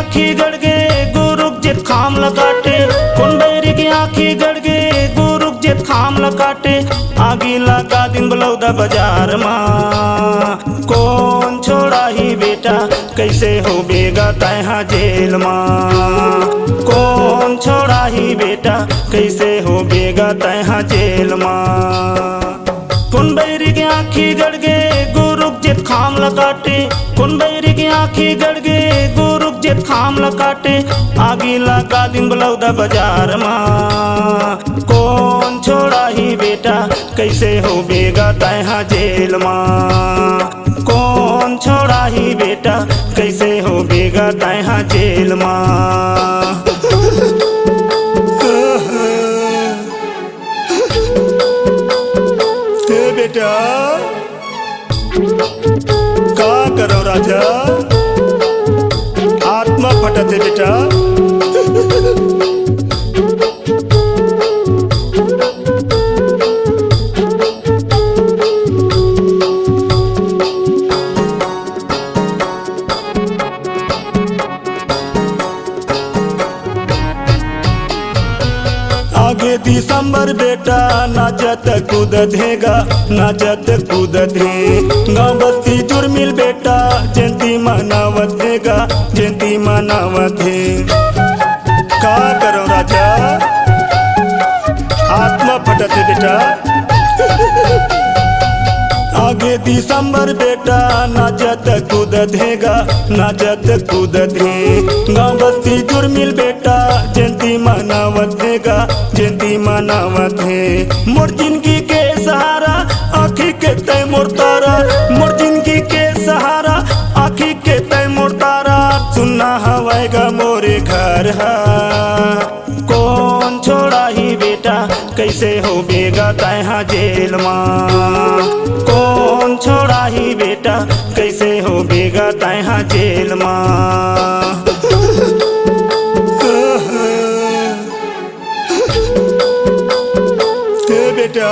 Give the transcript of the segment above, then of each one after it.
आँखी गड़गे गुरुक जे खाम लगाटे, कौन बैरी की आँखी गड़गे गुरुक जे खाम लगाटे, आगी लगा दिन बलौदा बाजार माँ। कौन छोड़ा ही बेटा कैसे हो बेगा तैहा जेल माँ। कौन छोड़ा ही बेटा कैसे हो बेगा तैहा जेल माँ। कौन बैरी की आँखी गड़गे गुरुक जे खाम लगाटे, कौन बैरी की आँखी गड़गे गुरुक जे खाम लगाटे, आगी लगा दिन बलौदा बाजार माँ। कौन छोड़ा ही बेटा कैसे हो बेगा तैहा जेल माँ। कौन छोड़ा ही बेटा कैसे हो बेगा तैहा जेल माँ। बेटा का करो राजा, आत्मा फटत है बेटा। आगे दिसंबर बेटा नाचत कूदत हैगा, नाचत कूदत है। गाँव बस्ती जुर्मिल बेटा जयंती मनावत हैगा, जयंती मनावत है। का करो राजा, आत्मा फटत है बेटा। आगे दिसंबर बेटा नाचत कूदत हैगा, नाचत कूदत है। गाँव बस्ती जुर्मिल बेटा जयंती मनावत हैगा, जयंती मनावत है। मोर जिंदगी के सहारा आँखी के तय मोर तारा, मोर जिंदगी के सहारा आँखी के तय मोर तारा, सुनना हवाएगा मोरे घर हा। कौन छोड़ा ही बेटा कैसे हो बेगा तैहा जेल माँ। कौन छोड़ा ही बेटा कैसे हो बेगा तैहा जेल माँ। बेटा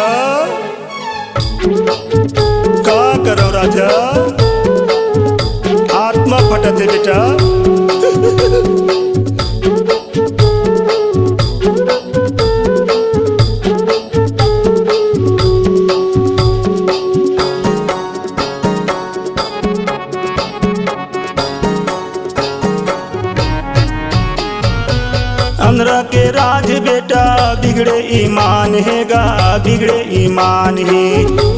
का करो राजा, आत्मा फटत है बेटा। अंधरा के राज बेटा बिगड़े ईमान हैगा, बिगड़े ईमान है।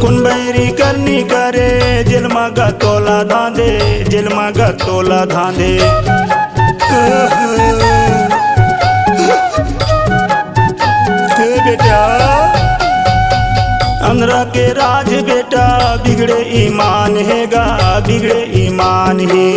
कुन बैरी करनी करे जिलमा का तोला धांधे, जिलमा का तोला धांधे। बेटा अंधरा के राज बेटा बिगड़े ईमान हैगा, बिगड़े ईमान है।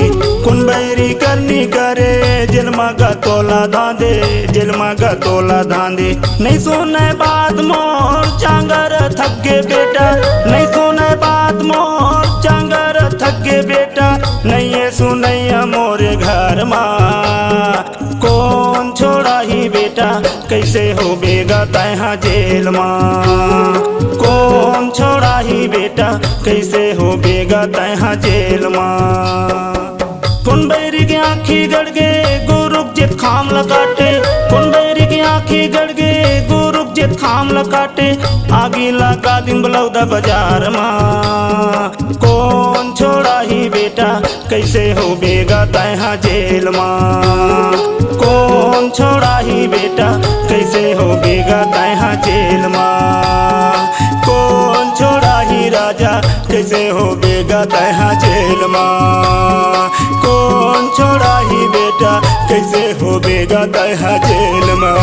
कुन बैरी करनी करे जिलमा का तोला धांधे, जिलमा का तोला धांधे। नहीं सुने बात मोर चांगर थक गे बेटा, नहीं सुने बात मोर चांगर थक गे बेटा, नहीं ये सुनैया मोरे घर माँ। कौन छोड़ा ही बेटा कैसे हो बेगा तैहा जेल माँ। कौन छोड़ा ही बेटा कैसे हो बेगा तैहा जेल माँ। कौन बैरी की आँखी गड़गे गुरुक जे खाम लगाटे, कौन बैरी की आँखी गड़गे गुरुक जे खाम लगाटे, आगी लगा दिन बलौदा बाजार माँ। कौन छोड़ा ही बेटा कैसे हो बेगा तैहा जेल माँ। कौन छोड़ा ही बेटा कैसे हो बेगा तैहा जेल माँ। कौन छोड़ा ही राजा कैसे हो बेगा तैहा जेल माँ। कौन छोड़ा ही बेटा कैसे हो बेगा तैहा जेल माँ।